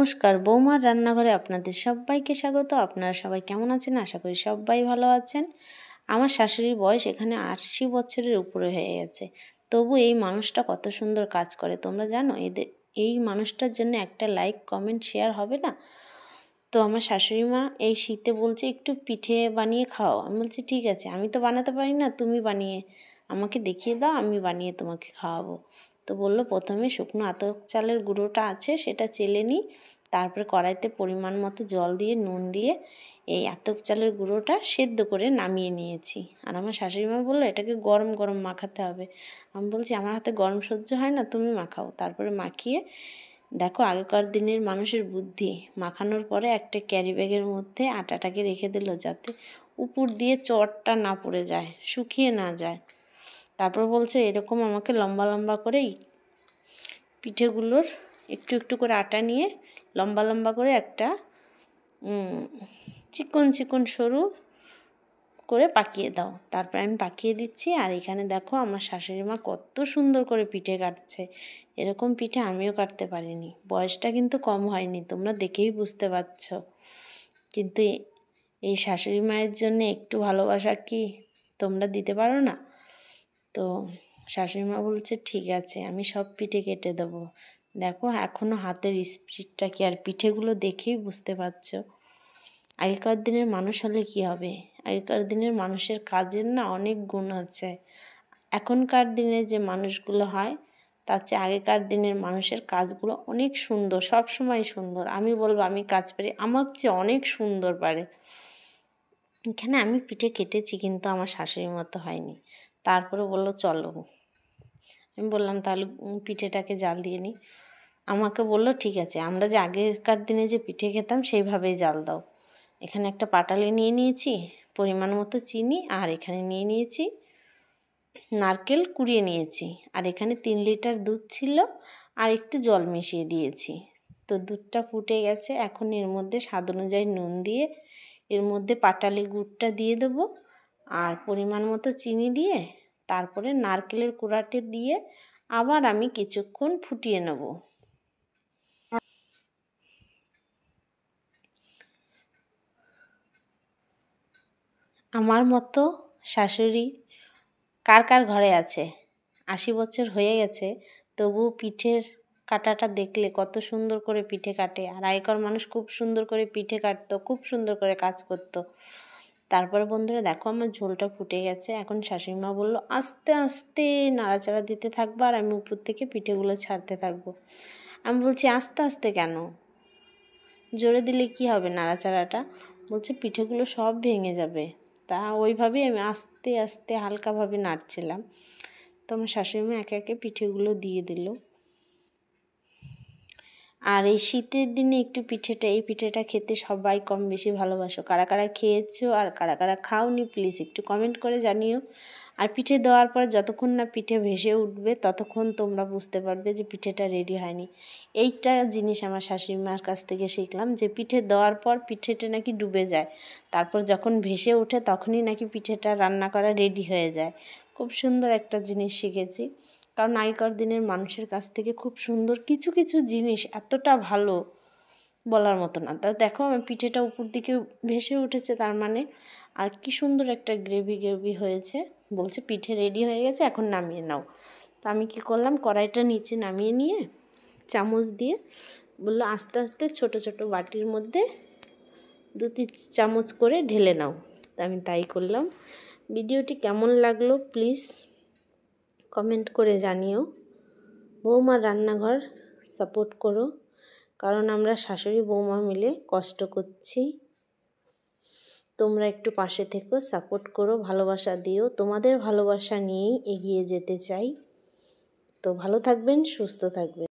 নমস্কার, বৌমার রান্নাঘরে আপনাদের সবাইকে স্বাগত। আপনারা সবাই কেমন আছেন? আশা করি সবাই ভালো আছেন। আমার শাশুড়ির বয়স এখানে ৮০ বছরের উপরে হয়ে গেছে, তবু এই মানুষটা কত সুন্দর কাজ করে তোমরা জানো? এই মানুষটার জন্য একটা লাইক, কমেন্ট, শেয়ার হবে না? তো আমার শাশুড়ি মা এই শীতে বলছে একটু পিঠে বানিয়ে খাও। আমি বলছি ঠিক আছে, আমি তো বানাতে পারি না, তুমি বানিয়ে আমাকে দেখিয়ে দাও, আমি বানিয়ে তোমাকে খাওয়াবো। তো বললো প্রথমে শুকনো আতপ চালের গুঁড়োটা আছে সেটা চেলে নিই, তারপরে কড়াইতে পরিমাণ মতো জল দিয়ে নুন দিয়ে এই আতপ চালের গুঁড়োটা সেদ্ধ করে নামিয়ে নিয়েছি। আর আমার শাশুড়ি মা বললো এটাকে গরম গরম মাখাতে হবে। আমি বলছি আমার হাতে গরম সহ্য হয় না, তুমি মাখাও। তারপরে মাখিয়ে দেখো আগেকার দিনের মানুষের বুদ্ধি, মাখানোর পরে একটা ক্যারি ব্যাগের মধ্যে আটাটাকে রেখে দিল যাতে উপর দিয়ে চটটা না পড়ে যায়, শুকিয়ে না যায়। তারপর বলছে এরকম আমাকে লম্বা লম্বা করে পিঠেগুলোর একটু একটু করে আটা নিয়ে লম্বা লম্বা করে একটা চিকন চিকন সরু করে পাকিয়ে দাও। তারপর আমি পাকিয়ে দিচ্ছি। আর এখানে দেখো আমার শাশুড়ি মা কত সুন্দর করে পিঠে কাটছে। এরকম পিঠে আমিও কাটতে পারিনি। বয়সটা কিন্তু কম হয়নি, তোমরা দেখেই বুঝতে পারছো। কিন্তু এই শাশুড়ি মায়ের জন্য একটু ভালোবাসা কি তোমরা দিতে পারো না? তো শাশুড়ি মা বলছে ঠিক আছে, আমি সব পিঠে কেটে দেবো। দেখো এখনও হাতের স্পিডটা কি, আর পিঠেগুলো দেখেই বুঝতে পারছো। আগেকার দিনের মানুষ হলে কি হবে? আগেকার দিনের মানুষের কাজের না অনেক গুণ আছে। এখনকার দিনে যে মানুষগুলো হয় তার চেয়ে আগেকার দিনের মানুষের কাজগুলো অনেক সুন্দর, সব সময় সুন্দর। আমি বলবো আমি কাজ পারি, আমার চেয়ে অনেক সুন্দর পারে। এখানে আমি পিঠে কেটেছি কিন্তু আমার শাশুড়ির মতো হয়নি। তারপরে বললো চলো, আমি বললাম তাহলে পিঠেটাকে জাল দিয়ে নিই। আমাকে বললো ঠিক আছে, আমরা যে আগেকার দিনে যে পিঠে খেতাম সেইভাবেই জাল দাও। এখানে একটা পাটালি নিয়ে নিয়েছি, পরিমাণ মতো চিনি, আর এখানে নিয়ে নিয়েছি নারকেল কুড়িয়ে নিয়েছি। আর এখানে 3 লিটার দুধ ছিল আর একটু জল মিশিয়ে দিয়েছি। তো দুধটা ফুটে গেছে, এখন এর মধ্যে স্বাদ অনুযায়ী নুন দিয়ে এর মধ্যে পাটালি গুড়টা দিয়ে দেবো আর পরিমাণ মতো চিনি দিয়ে তারপরে নারকেলের কোড়াটি দিয়ে আবার আমি কিছুক্ষণ ফুটিয়ে নেব। আমার মতো শাশুড়ি কার কার ঘরে আছে? 80 বছর হয়ে গেছে, তবুও পিঠের কাটাটা দেখলে কত সুন্দর করে পিঠে কাটে। আর আগেকার মানুষ খুব সুন্দর করে পিঠে কাটতো, খুব সুন্দর করে কাজ করতো। তারপরে বন্ধুরা দেখো আমার ঝোলটা ফুটে গেছে। এখন শাশুড়ি মা বললো আস্তে আস্তে নাড়াচাড়া দিতে থাকবো আর আমি উপর থেকে পিঠেগুলো ছাড়তে থাকবো। আমি বলছি আস্তে আস্তে কেন, জোরে দিলে কি হবে নাড়াচাড়াটা? বলছে পিঠেগুলো সব ভেঙে যাবে। তা ওইভাবেই আমি আস্তে আস্তে হালকাভাবে নাড়ছিলাম। তো আমার শাশুড়ি মা একে একে পিঠেগুলো দিয়ে দিল। আর এই শীতের দিনে একটু এই পিঠেটা খেতে সবাই কম বেশি ভালোবাসো। কারা কারা খেয়েছো আর কারা কারা খাওনি প্লিজ একটু কমেন্ট করে জানিও। আর পিঠে দেওয়ার পর যতক্ষণ না পিঠে ভেসে উঠবে ততক্ষণ তোমরা বুঝতে পারবে যে পিঠেটা রেডি হয়নি। এইটা জিনিস আমার শাশুড়ি মার কাছ থেকে শিখলাম, যে পিঠে দেওয়ার পর পিঠেটা নাকি ডুবে যায়, তারপর যখন ভেসে ওঠে তখনই নাকি পিঠেটা রান্না করা রেডি হয়ে যায়। খুব সুন্দর একটা জিনিস শিখেছি, কারণ আগেকার দিনের মানুষের কাছ থেকে খুব সুন্দর কিছু কিছু জিনিস এতটা ভালো বলার মতো না। তা দেখো আমার পিঠেটা উপর দিকে ভেসে উঠেছে, তার মানে আর কি সুন্দর একটা গ্রেভি হয়েছে। বলছে পিঠে রেডি হয়ে গেছে, এখন নামিয়ে নাও। তো আমি কি করলাম, কড়াইটা নিচে নামিয়ে নিয়ে চামচ দিয়ে বললো আস্তে আস্তে ছোট ছোট বাটির মধ্যে 2-3 চামচ করে ঢেলে নাও। তা আমি তাই করলাম। ভিডিওটি কেমন লাগলো প্লিজ কমেন্ট করে জানিও। বৌমার রান্নাঘর সাপোর্ট করো, কারণ আমরা শাশুড়ি বৌমা মিলে কষ্ট করছি। তোমরা একটু পাশে থেকো, সাপোর্ট করো, ভালোবাসা দিও। তোমাদের ভালোবাসা নিয়েই এগিয়ে যেতে চাই। তো ভালো থাকবেন, সুস্থ থাকবেন।